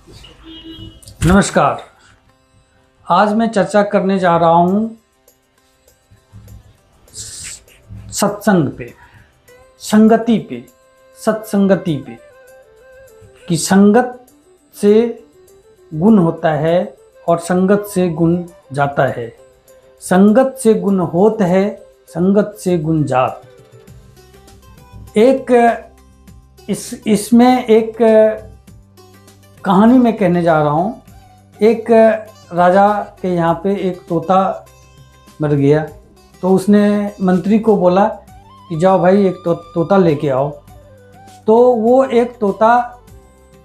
नमस्कार। आज मैं चर्चा करने जा रहा हूँ सत्संग पे, संगति पे, सत्संगति पे, कि संगत से गुण होता है और संगत से गुण जाता है। संगत से गुण होत है, संगत से गुण जात। इसमें एक कहानी में कहने जा रहा हूँ। एक राजा के यहाँ पे एक तोता मर गया, तो उसने मंत्री को बोला कि जाओ भाई एक तोता लेके आओ। तो वो एक तोता,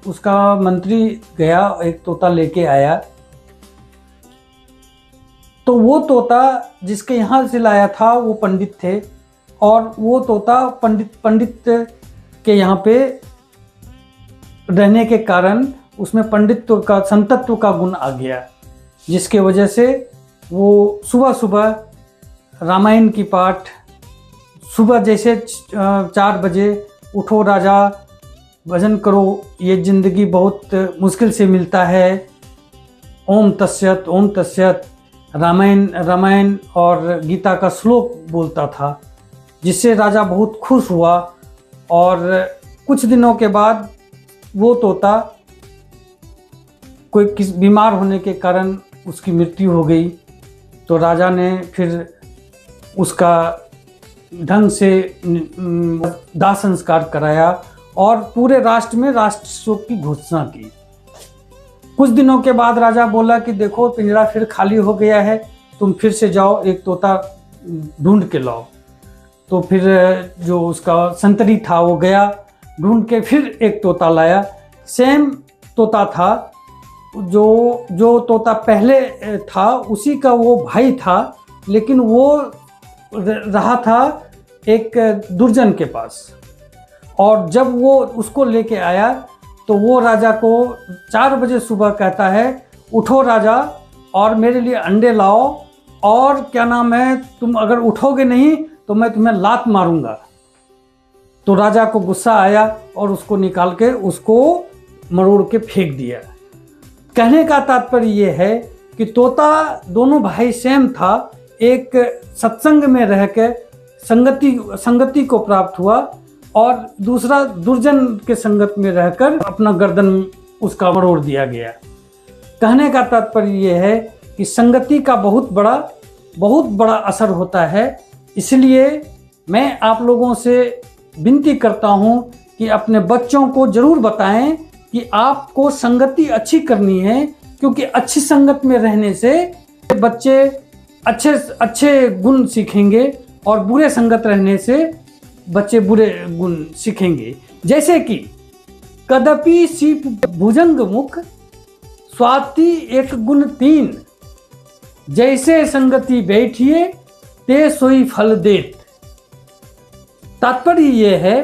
उसका मंत्री गया, एक तोता लेके आया। तो वो तोता जिसके यहाँ से लाया था वो पंडित थे, और वो तोता पंडित के यहाँ पे रहने के कारण उसमें पंडित्व का, संतत्व का गुण आ गया, जिसके वजह से वो सुबह सुबह रामायण की पाठ, सुबह जैसे 4 बजे उठो राजा भजन करो, ये ज़िंदगी बहुत मुश्किल से मिलता है, ओम तस्यत रामायण और गीता का श्लोक बोलता था, जिससे राजा बहुत खुश हुआ। और कुछ दिनों के बाद वो तोता कोई बीमार होने के कारण उसकी मृत्यु हो गई। तो राजा ने फिर उसका ढंग से दाह संस्कार कराया और पूरे राष्ट्र में राष्ट्र शोक की घोषणा की। कुछ दिनों के बाद राजा बोला कि देखो पिंजरा फिर खाली हो गया है, तुम फिर से जाओ एक तोता ढूंढ के लाओ। तो फिर जो उसका संतरी था वो गया, ढूंढ के फिर एक तोता लाया। सेम तोता था, जो तोता पहले था उसी का वो भाई था, लेकिन वो रहा था एक दुर्जन के पास। और जब वो उसको लेके आया तो वो राजा को 4 बजे सुबह कहता है, उठो राजा और मेरे लिए अंडे लाओ, और क्या नाम है, तुम अगर उठोगे नहीं तो मैं तुम्हें लात मारूंगा। तो राजा को गुस्सा आया और उसको निकाल के उसको मरोड़ के फेंक दिया। कहने का तात्पर्य ये है कि तोता दोनों भाई सेम था, एक सत्संग में रह के संगति को प्राप्त हुआ, और दूसरा दुर्जन के संगत में रहकर अपना गर्दन उसका मरोड़ दिया गया। कहने का तात्पर्य ये है कि संगति का बहुत बड़ा असर होता है। इसलिए मैं आप लोगों से विनती करता हूँ कि अपने बच्चों को ज़रूर बताएं कि आपको संगति अच्छी करनी है, क्योंकि अच्छी संगत में रहने से बच्चे अच्छे गुण सीखेंगे, और बुरे संगत रहने से बच्चे बुरे गुण सीखेंगे। जैसे कि कदपि सीप भुजंग मुख, स्वाति एक गुण 3, जैसे संगति बैठिए ते सोई फल देत। तात्पर्य ये है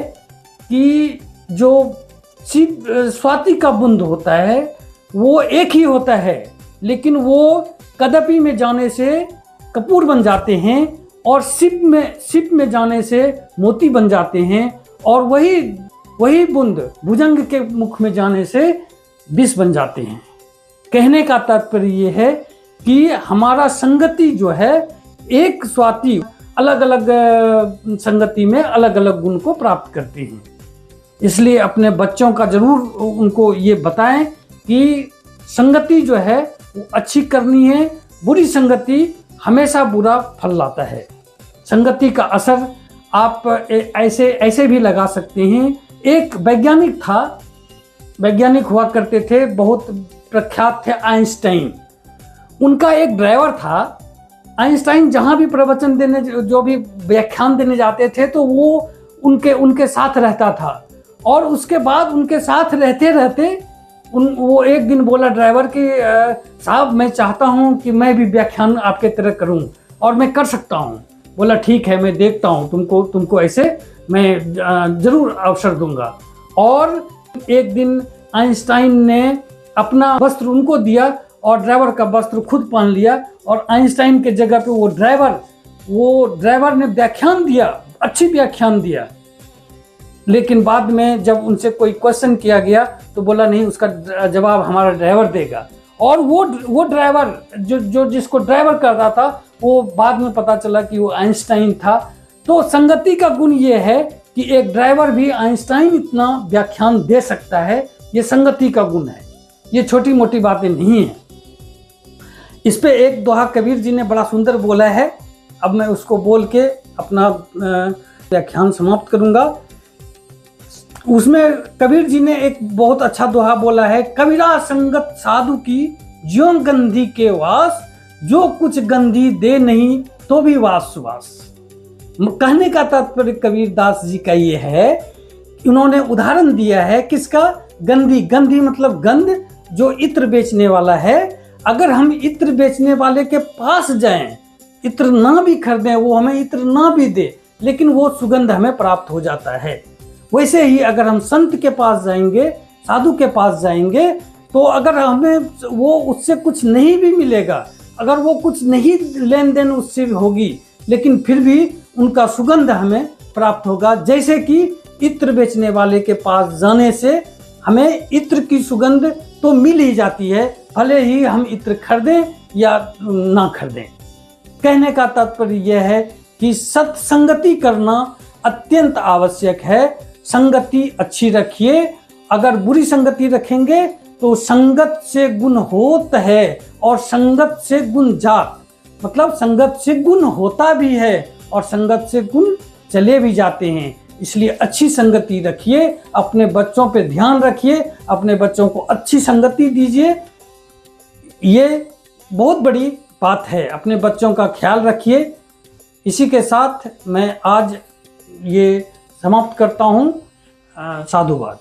कि जो स्वाति का बुंद होता है वो एक ही होता है, लेकिन वो कदपि में जाने से कपूर बन जाते हैं, और सिप में जाने से मोती बन जाते हैं, और वही बुंद भुजंग के मुख में जाने से विष बन जाते हैं। कहने का तात्पर्य ये है कि हमारा संगति जो है, एक स्वाति अलग अलग संगति में अलग अलग गुण को प्राप्त करती हैं। इसलिए अपने बच्चों का जरूर उनको ये बताएं कि संगति जो है वो अच्छी करनी है। बुरी संगति हमेशा बुरा फल लाता है। संगति का असर आप ऐसे भी लगा सकते हैं। एक वैज्ञानिक हुआ करते थे, बहुत प्रख्यात थे, आइंस्टाइन। उनका एक ड्राइवर था। आइंस्टाइन जहाँ भी प्रवचन देने, जो भी व्याख्यान देने जाते थे, तो वो उनके साथ रहता था। और उसके बाद उनके साथ रहते रहते वो एक दिन बोला ड्राइवर कि साहब मैं चाहता हूँ कि मैं भी व्याख्यान आपके तरह करूँ, और मैं कर सकता हूँ। बोला ठीक है, मैं देखता हूँ तुमको ऐसे मैं ज़रूर अवसर दूंगा। और एक दिन आइंस्टाइन ने अपना वस्त्र उनको दिया और ड्राइवर का वस्त्र खुद पहन लिया, और आइंस्टाइन के जगह पे वो ड्राइवर ने व्याख्यान दिया, अच्छी व्याख्यान दिया। लेकिन बाद में जब उनसे कोई क्वेश्चन किया गया तो बोला नहीं, उसका जवाब हमारा ड्राइवर देगा। और वो ड्राइवर जो जिसको ड्राइवर कर रहा था, वो बाद में पता चला कि वो आइंस्टाइन था। तो संगति का गुण ये है कि एक ड्राइवर भी आइंस्टाइन इतना व्याख्यान दे सकता है, ये संगति का गुण है, ये छोटी मोटी बातें नहीं है। इस पे एक दोहा कबीर जी ने बड़ा सुंदर बोला है, अब मैं उसको बोल के अपना व्याख्यान समाप्त करूंगा। उसमें कबीर जी ने एक बहुत अच्छा दोहा बोला है, कबीरा संगत साधु की ज्यों गंधी के वास, जो कुछ गंधी दे नहीं तो भी वास सुवास। कहने का तात्पर्य कबीर दास जी का ये है, उन्होंने उदाहरण दिया है किसका, गंधी मतलब गंध, जो इत्र बेचने वाला है। अगर हम इत्र बेचने वाले के पास जाएं, इत्र ना भी खरीदें, वो हमें इत्र ना भी दे, लेकिन वो सुगंध हमें प्राप्त हो जाता है। वैसे ही अगर हम संत के पास जाएंगे, साधु के पास जाएंगे, तो अगर हमें वो उससे कुछ नहीं भी मिलेगा, अगर वो कुछ नहीं लेन देन उससे होगी, लेकिन फिर भी उनका सुगंध हमें प्राप्त होगा। जैसे कि इत्र बेचने वाले के पास जाने से हमें इत्र की सुगंध तो मिल ही जाती है, भले ही हम इत्र खरीदें या ना खरीदें। कहने का तात्पर्य यह है कि सत्संगति करना अत्यंत आवश्यक है। संगति अच्छी रखिए, अगर बुरी संगति रखेंगे तो संगत से गुण होत है और संगत से गुण जात, मतलब संगत से गुण होता भी है और संगत से गुण चले भी जाते हैं। इसलिए अच्छी संगति रखिए, अपने बच्चों पे ध्यान रखिए, अपने बच्चों को अच्छी संगति दीजिए, ये बहुत बड़ी बात है। अपने बच्चों का ख्याल रखिए। इसी के साथ मैं आज ये समाप्त करता हूँ। साधुवाद।